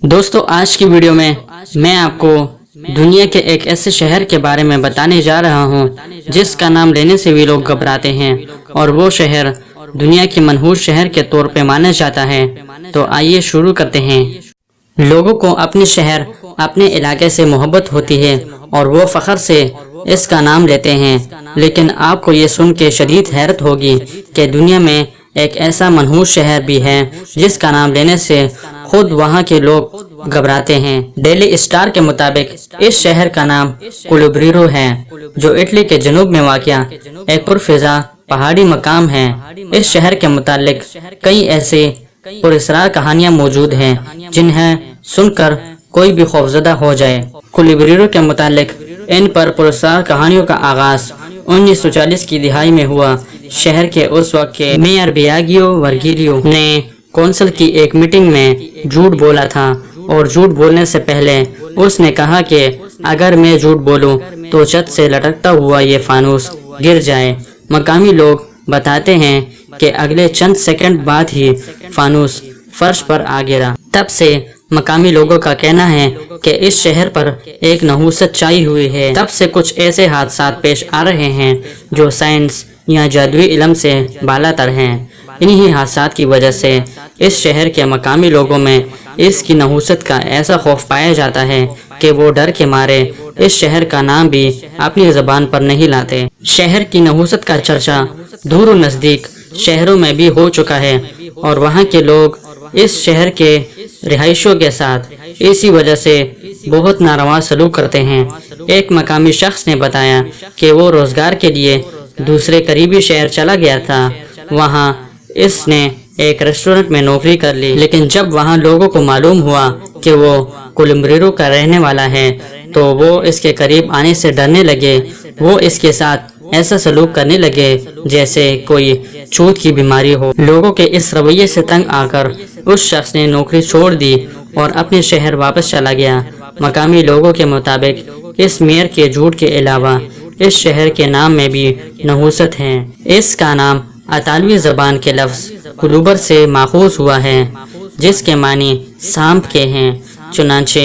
دوستو آج کی ویڈیو میں آپ کو دنیا کے ایک ایسے شہر کے بارے میں بتانے جا رہا ہوں جس کا نام لینے سے بھی لوگ گھبراتے ہیں، اور وہ شہر دنیا کی منحوس شہر کے طور پہ مانا جاتا ہے۔ تو آئیے شروع کرتے ہیں۔ لوگوں کو اپنے شہر، اپنے علاقے سے محبت ہوتی ہے اور وہ فخر سے اس کا نام لیتے ہیں، لیکن آپ کو یہ سن کے شدید حیرت ہوگی کہ دنیا میں ایک ایسا منحوس شہر بھی ہے جس کا نام لینے سے خود وہاں کے لوگ گھبراتے ہیں۔ ڈیلی اسٹار کے مطابق اس شہر کا نام کولبریرو ہے، جو اٹلی کے جنوب میں واقع ایک پرفضا پہاڑی مقام ہے۔ اس شہر کے متعلق کئی ایسے پراسرار کہانیاں موجود ہیں جنہیں سن کر کوئی بھی خوفزدہ ہو جائے۔ کولبریرو کے متعلق ان پر پراسرار کہانیوں کا آغاز 1940 کی دہائی میں ہوا۔ شہر کے اس وقت کے میئر بیاگیو ورگیلیو نے کونسل کی ایک میٹنگ میں جھوٹ بولا تھا، اور جھوٹ بولنے سے پہلے اس نے کہا کہ اگر میں جھوٹ بولوں تو چھت سے لٹکتا ہوا یہ فانوس گر جائے۔ مقامی لوگ بتاتے ہیں کہ اگلے چند سیکنڈ بعد ہی فانوس فرش پر آ گرا۔ تب سے مقامی لوگوں کا کہنا ہے کہ اس شہر پر ایک نحوست چھائی ہوئی ہے۔ تب سے کچھ ایسے حادثات پیش آ رہے ہیں جو سائنس یا جادوئی علم سے بالاتر ہیں۔ انہی حادثات کی وجہ سے اس شہر کے مقامی لوگوں میں اس کی نحوست کا ایسا خوف پایا جاتا ہے کہ وہ ڈر کے مارے اس شہر کا نام بھی اپنی زبان پر نہیں لاتے۔ شہر کی نحوست کا چرچا دور و نزدیک شہروں میں بھی ہو چکا ہے، اور وہاں کے لوگ اس شہر کے رہائشیوں کے ساتھ اسی وجہ سے بہت ناروا سلوک کرتے ہیں۔ ایک مقامی شخص نے بتایا کہ وہ روزگار کے لیے دوسرے قریبی شہر چلا گیا تھا۔ وہاں اس نے ایک ریسٹورنٹ میں نوکری کر لی، لیکن جب وہاں لوگوں کو معلوم ہوا کہ وہ کولبریرو کا رہنے والا ہے تو وہ اس کے قریب آنے سے ڈرنے لگے۔ وہ اس کے ساتھ ایسا سلوک کرنے لگے جیسے کوئی چھوت کی بیماری ہو۔ لوگوں کے اس رویے سے تنگ آ کر اس شخص نے نوکری چھوڑ دی اور اپنے شہر واپس چلا گیا۔ مقامی لوگوں کے مطابق اس میئر کے جھوٹ کے علاوہ اس شہر کے نام میں بھی نحوست ہے۔ اس کا نام اطالوی زبان کے لفظ کولوبر سے ماخوذ ہوا ہے، جس کے معنی سانپ کے ہیں۔ چنانچہ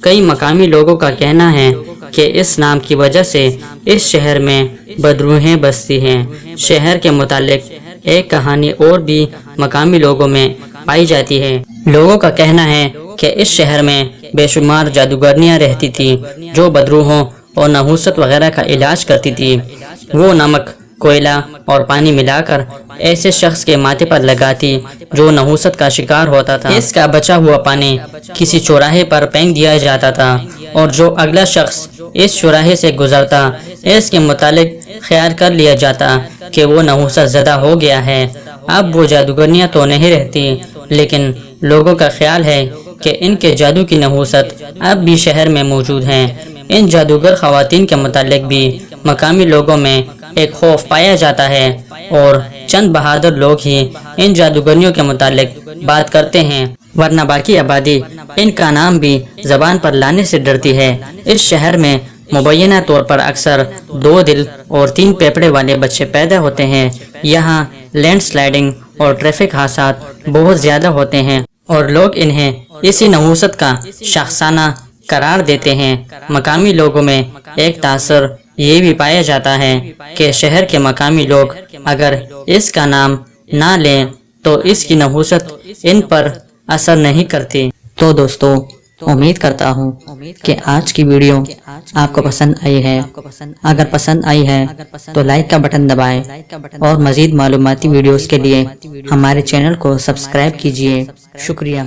کئی مقامی لوگوں کا کہنا ہے کہ اس نام کی وجہ سے اس شہر میں بدروحیں بستی ہیں۔ شہر کے متعلق ایک کہانی اور بھی مقامی لوگوں میں پائی جاتی ہے۔ لوگوں کا کہنا ہے کہ اس شہر میں بے شمار جادوگرنیاں رہتی تھیں جو بدروحوں اور نحوست وغیرہ کا علاج کرتی تھی۔ وہ نمک، کوئلہ اور پانی ملا کر ایسے شخص کے ماتھے پر لگاتی جو نحوست کا شکار ہوتا تھا۔ اس کا بچا ہوا پانی کسی چوراہے پر پھینک دیا جاتا تھا، اور جو اگلا شخص اس چوراہے سے گزرتا اس کے متعلق خیال کر لیا جاتا کہ وہ نحوست زدہ ہو گیا ہے۔ اب وہ جادوگرنیاں تو نہیں رہتی، لیکن لوگوں کا خیال ہے کہ ان کے جادو کی نحوست اب بھی شہر میں موجود ہیں۔ ان جادوگر خواتین کے متعلق بھی مقامی لوگوں میں ایک خوف پایا جاتا ہے، اور چند بہادر لوگ ہی ان جادوگرنیوں کے متعلق بات کرتے ہیں، ورنہ باقی آبادی ان کا نام بھی زبان پر لانے سے ڈرتی ہے۔ اس شہر میں مبینہ طور پر اکثر 2 دل اور 3 پھیپھڑے والے بچے پیدا ہوتے ہیں۔ یہاں لینڈ سلائڈنگ اور ٹریفک حادثات بہت زیادہ ہوتے ہیں، اور لوگ انہیں اسی نحوست کا شاخسانہ قرار دیتے ہیں۔ مقامی لوگوں میں ایک تاثر یہ بھی پایا جاتا ہے کہ شہر کے مقامی لوگ اگر اس کا نام نہ لیں تو اس کی نحوست ان پر اثر نہیں کرتی۔ تو دوستو، امید کرتا ہوں کہ آج کی ویڈیو آپ کو پسند آئی ہے۔ اگر پسند آئی ہے تو لائک کا بٹن دبائیں، اور مزید معلوماتی ویڈیوز کے لیے ہمارے چینل کو سبسکرائب کیجیے۔ شکریہ۔